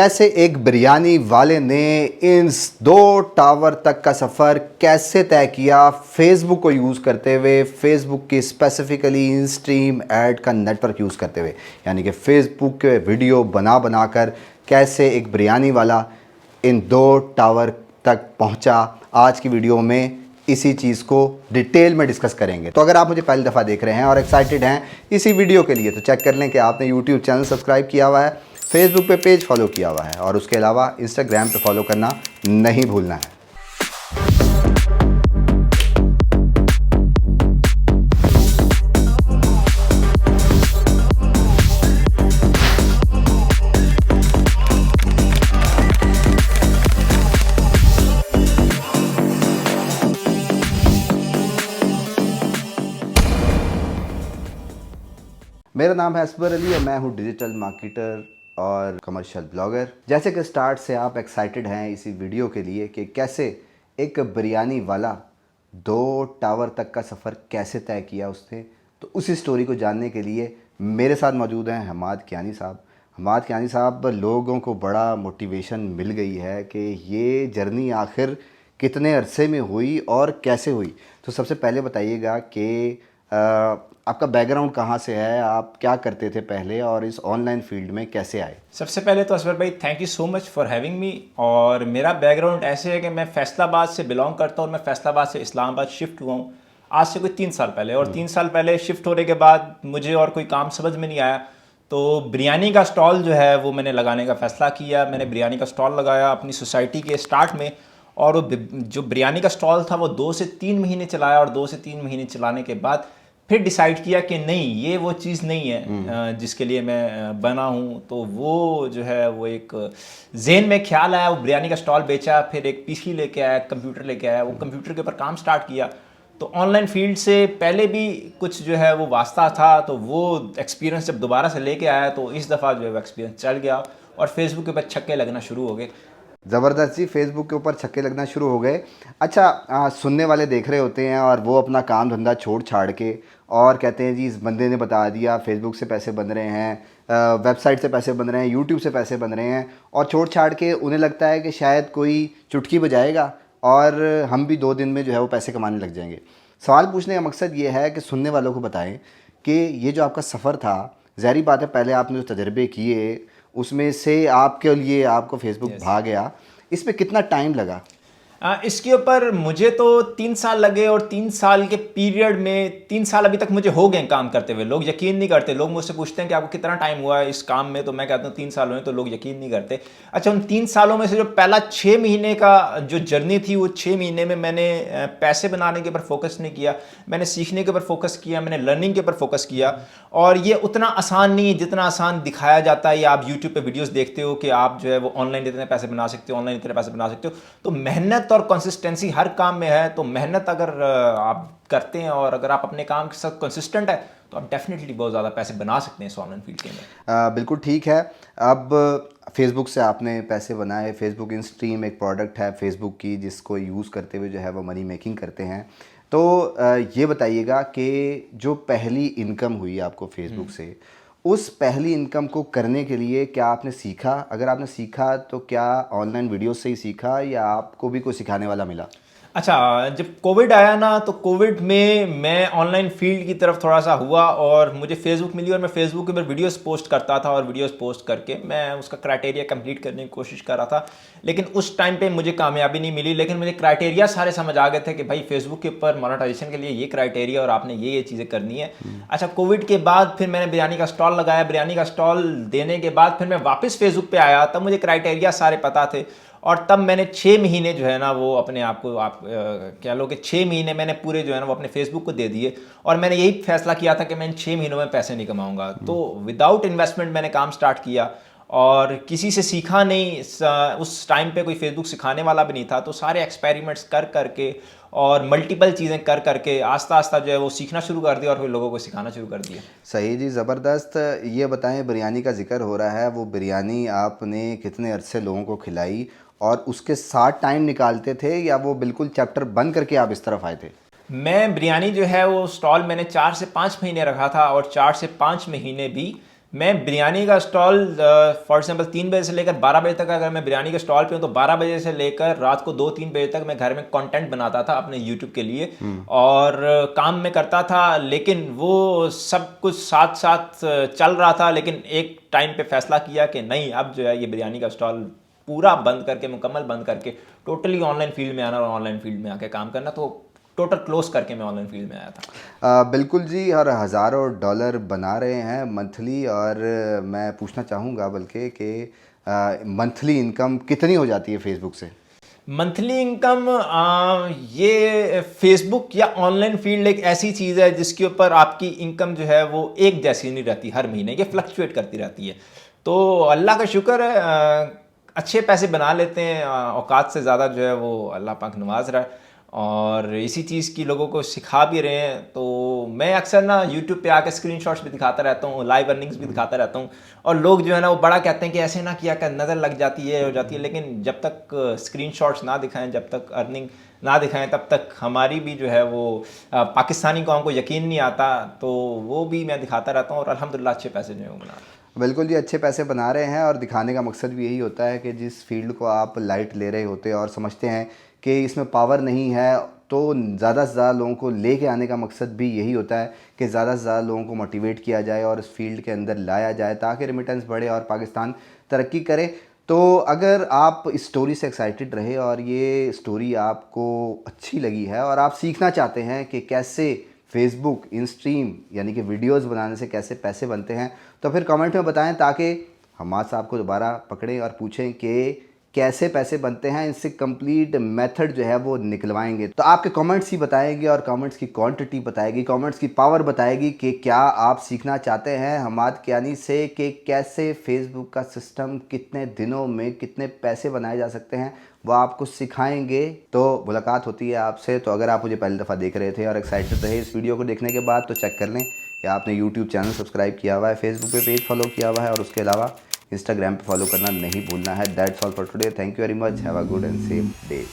कैसे एक बिरयानी वाले ने इन 2 टावर तक का सफ़र कैसे तय किया फेसबुक को यूज़ करते हुए, फेसबुक की स्पेसिफिकली इन स्ट्रीम ऐड का नेटवर्क यूज़ करते हुए, यानी कि फेसबुक के वीडियो बना कर कैसे एक बिरयानी वाला इन 2 टावर तक पहुंचा। आज की वीडियो में इसी चीज़ को डिटेल में डिस्कस करेंगे। तो अगर आप मुझे पहली दफ़ा देख रहे हैं और एक्साइटेड हैं इसी वीडियो के लिए, तो चेक कर लें कि आपने यूट्यूब चैनल सब्सक्राइब किया हुआ है, फेसबुक पे पेज फॉलो किया हुआ है और उसके अलावा इंस्टाग्राम पे फॉलो करना नहीं भूलना है। मेरा नाम है असबर अली और मैं हूँ डिजिटल मार्केटर और कमर्शियल ब्लॉगर। जैसे कि स्टार्ट से आप एक्साइटेड हैं इसी वीडियो के लिए कि कैसे एक बिरयानी वाला 2 टावर तक का सफ़र कैसे तय किया उसने, तो उसी स्टोरी को जानने के लिए मेरे साथ मौजूद हैं हमाद कियानी साहब। हमाद कियानी साहब, लोगों को बड़ा मोटिवेशन मिल गई है कि ये जर्नी आखिर कितने अरसे में हुई और कैसे हुई। तो सबसे पहले बताइएगा कि आपका बैकग्राउंड कहाँ से है, आप क्या करते थे पहले और इस ऑनलाइन फील्ड में कैसे आए? सबसे पहले तो असवर भाई thank you so much for having me. और मेरा बैकग्राउंड ऐसे है कि मैं फैसलाबाद से बिलोंग करता हूँ और मैं फैसलाबाद से इस्लामाबाद शिफ्ट हुआ हूँ आज से कोई 3 साल पहले। और 3 साल पहले शिफ्ट होने के बाद मुझे और कोई काम समझ में नहीं आया, तो बिरयानी का स्टॉल जो है वो मैंने लगाने का फ़ैसला किया। मैंने बिरयानी का स्टॉल लगाया अपनी सोसाइटी के स्टार्ट में, और वो जो बिरयानी का स्टॉल था वो 2 से 3 महीने चलाया, और 2 से 3 महीने चलाने के बाद फिर डिसाइड किया कि नहीं, ये वो चीज़ नहीं है जिसके लिए मैं बना हूँ। तो वो जो है वो एक जेन में ख्याल आया, वो बिरयानी का स्टॉल बेचा, फिर एक पीसी लेके आया, कंप्यूटर लेके आया, वो कंप्यूटर के ऊपर काम स्टार्ट किया। तो ऑनलाइन फील्ड से पहले भी कुछ जो है वो वास्ता था, तो वो एक्सपीरियंस जब दोबारा से लेके आया तो इस दफ़ा जो है वो एक्सपीरियंस चल गया और फेसबुक के ऊपर छक्के लगना शुरू हो गए। ज़बरदस्त जी, फेसबुक के ऊपर छक्के लगना शुरू हो गए। अच्छा, सुनने वाले देख रहे होते हैं और वो अपना काम धंधा छोड़ छाड़ के और कहते हैं जी इस बंदे ने बता दिया फेसबुक से पैसे बन रहे हैं, वेबसाइट से पैसे बन रहे हैं, यूट्यूब से पैसे बन रहे हैं, और छोड़ छाड़ के उन्हें लगता है कि शायद कोई चुटकी बजाएगा और हम भी 2 दिन में जो है वो पैसे कमाने लग जाएंगे। सवाल पूछने का मकसद ये है कि सुनने वालों को बताएं कि ये जो आपका सफ़र था, ज़ाहिर बात है पहले आपने जो तजर्बे किए उसमें से आपके लिए आपको फेसबुक भा गया, इसमें कितना टाइम लगा? इसके ऊपर मुझे तो 3 साल लगे, और 3 साल के पीरियड में 3 साल अभी तक मुझे हो गए काम करते हुए। लोग यकीन नहीं करते, लोग मुझसे पूछते हैं कि आपको कितना टाइम हुआ है इस काम में, तो मैं कहता हूँ 3 साल हुए, तो लोग यकीन नहीं करते। अच्छा, उन 3 सालों में से जो पहला 6 महीने का जो जर्नी थी, वो 6 महीने में मैंने पैसे बनाने के ऊपर फोकस नहीं किया, मैंने सीखने के ऊपर फोकस किया, मैंने लर्निंग के ऊपर फोकस किया। और ये उतना आसान नहीं है जितना आसान दिखाया जाता है, या आप यूट्यूब पर वीडियोज़ देखते हो कि आप जो है वो ऑनलाइन इतने पैसे बना सकते हो, ऑनलाइन इतने पैसे बना सकते हो। तो मेहनत और कंसिस्टेंसी हर काम में है। तो मेहनत अगर आप करते हैं और अगर आप अपने काम के साथ कंसिस्टेंट है तो आप डेफिनेटली बहुत ज़्यादा पैसे बना सकते हैं इस ऑनलाइन फील्ड के अंदर। बिल्कुल ठीक है। अब फेसबुक से आपने पैसे बनाए, फेसबुक इन स्ट्रीम एक प्रोडक्ट है फेसबुक की जिसको यूज़ करते हुए जो है वो मनी मेकिंग करते हैं। तो ये बताइएगा कि जो पहली इनकम हुई आपको फेसबुक से, उस पहली इनकम को करने के लिए क्या आपने सीखा? अगर आपने सीखा तो क्या ऑनलाइन वीडियो से ही सीखा या आपको भी कोई सिखाने वाला मिला? अच्छा, जब कोविड आया ना, तो कोविड में मैं ऑनलाइन फील्ड की तरफ थोड़ा सा हुआ और मुझे फेसबुक मिली, और मैं फेसबुक के ऊपर वीडियोस पोस्ट करता था, और वीडियोस पोस्ट करके मैं उसका क्राइटेरिया कंप्लीट करने की कोशिश कर रहा था। लेकिन उस टाइम पे मुझे कामयाबी नहीं मिली, लेकिन मुझे क्राइटेरिया सारे समझ आ गए थे कि भाई फेसबुक के ऊपर मोनेटाइजेशन के लिए ये क्राइटेरिया और आपने ये चीज़ें करनी है। अच्छा, कोविड के बाद फिर मैंने बिरयानी का स्टॉल लगाया। बिरयानी का स्टॉल देने के बाद फिर मैं वापस फेसबुक पे आया, तब मुझे क्राइटेरिया सारे पता थे, और तब मैंने 6 महीने जो है ना वो अपने आप को आप कह लो कि 6 महीने मैंने पूरे जो है ना वो अपने फेसबुक को दे दिए। और मैंने यही फैसला किया था कि मैं इन 6 महीनों में पैसे नहीं कमाऊंगा। तो विदाउट इन्वेस्टमेंट मैंने काम स्टार्ट किया और किसी से सीखा नहीं। उस टाइम पे कोई फेसबुक सिखाने वाला भी नहीं था, तो सारे एक्सपेरिमेंट्स कर करके और मल्टीपल चीज़ें कर करके आस्ता आस्ता जो है वो सीखना शुरू कर दिया और फिर लोगों को सिखाना शुरू कर दिया। सही जी, ज़बरदस्त। ये बताएं, बिरयानी का जिक्र हो रहा है, वो बिरयानी आपने कितने अरसे लोगों को खिलाई और उसके साथ टाइम निकालते थे या वो बिल्कुल चैप्टर बंद करके आप इस तरफ आए थे? मैं बिरयानी जो है वो स्टॉल मैंने 4 से 5 महीने रखा था, और 4 से 5 महीने भी मैं बिरयानी का स्टॉल फॉर एग्जाम्पल 3 बजे से लेकर 12 बजे तक अगर मैं बिरयानी के स्टॉल पे हूँ तो 12 बजे से लेकर रात को 2-3 बजे तक मैं घर में कंटेंट बनाता था अपने यूट्यूब के लिए और काम में करता था, लेकिन वो सब कुछ साथ साथ चल रहा था। लेकिन एक टाइम पे फैसला किया कि नहीं, अब जो है ये बिरयानी का स्टॉल पूरा बंद करके, मुकम्मल बंद करके टोटली ऑनलाइन फील्ड में आना और ऑनलाइन फील्ड में आके काम करना। तो टोटल क्लोज करके मैं ऑनलाइन फील्ड में आया था। बिल्कुल जी, और हज़ारों डॉलर बना रहे हैं मंथली। और मैं पूछना चाहूँगा बल्कि कि मंथली इनकम कितनी हो जाती है फेसबुक से? मंथली इनकम, ये फेसबुक या ऑनलाइन फील्ड एक ऐसी चीज़ है जिसके ऊपर आपकी इनकम जो है वो एक जैसी नहीं रहती, हर महीने ये फ्लक्चुएट करती रहती है। तो अल्लाह का शुक्र है, अच्छे पैसे बना लेते हैं, औकात से ज़्यादा जो है वो अल्लाह पाक नवाज रहा है और इसी चीज़ की लोगों को सिखा भी रहे हैं। तो मैं अक्सर ना यूट्यूब पे आकर स्क्रीनशॉट्स भी दिखाता रहता हूँ, लाइव अर्निंग्स भी दिखाता रहता हूँ और लोग जो है ना वो बड़ा कहते हैं कि ऐसे ना किया कर, नज़र लग जाती है, हो जाती है। लेकिन जब तक स्क्रीनशॉट्स ना दिखाएं, जब तक अर्निंग ना दिखाएं, तब तक हमारी भी जो है वो पाकिस्तानी कौम को यकीन नहीं आता। तो वो भी मैं दिखाता रहता हूँ और अल्हम्दुलिल्लाह अच्छे पैसे जो है वो बना रहा हूँ। बिल्कुल जी, अच्छे पैसे बना रहे हैं और दिखाने का मकसद भी यही होता है कि जिस फील्ड को आप लाइट ले रहे होते हैं और समझते हैं कि इसमें पावर नहीं है, तो ज़्यादा से ज़्यादा लोगों को लेके आने का मकसद भी यही होता है कि ज़्यादा से ज़्यादा लोगों को मोटिवेट किया जाए और इस फील्ड के अंदर लाया जाए ताकि रेमिटेंस बढ़े और पाकिस्तान तरक्की करे। तो अगर आप इस स्टोरी से एक्साइटेड रहे और ये स्टोरी आपको अच्छी लगी है और आप सीखना चाहते हैं कि कैसे फेसबुक इंस्ट्रीम यानी कि वीडियोस बनाने से कैसे पैसे बनते हैं, तो फिर कमेंट में बताएं ताकि हमाद साहब को दोबारा पकड़ें और पूछें कि कैसे पैसे बनते हैं। इनसे कंप्लीट मेथड जो है वो निकलवाएंगे। तो आपके कमेंट्स ही बताएंगे और कमेंट्स की क्वांटिटी बताएगी, कमेंट्स की पावर बताएगी कि क्या आप सीखना चाहते हैं हमाद कियानी से कि कैसे फेसबुक का सिस्टम कितने दिनों में कितने पैसे बनाए जा सकते हैं, वो आपको सिखाएंगे। तो मुलाकात होती है आपसे। तो अगर आप मुझे पहली दफ़ा देख रहे थे और एक्साइटेड रहे इस वीडियो को देखने के बाद, तो चेक कर लें कि आपने यूट्यूब चैनल सब्सक्राइब किया हुआ है, फेसबुक पे पेज फॉलो किया हुआ है और उसके अलावा इंस्टाग्राम पे फॉलो करना नहीं भूलना है। That's all for today. Thank you very much. Have a good and safe day.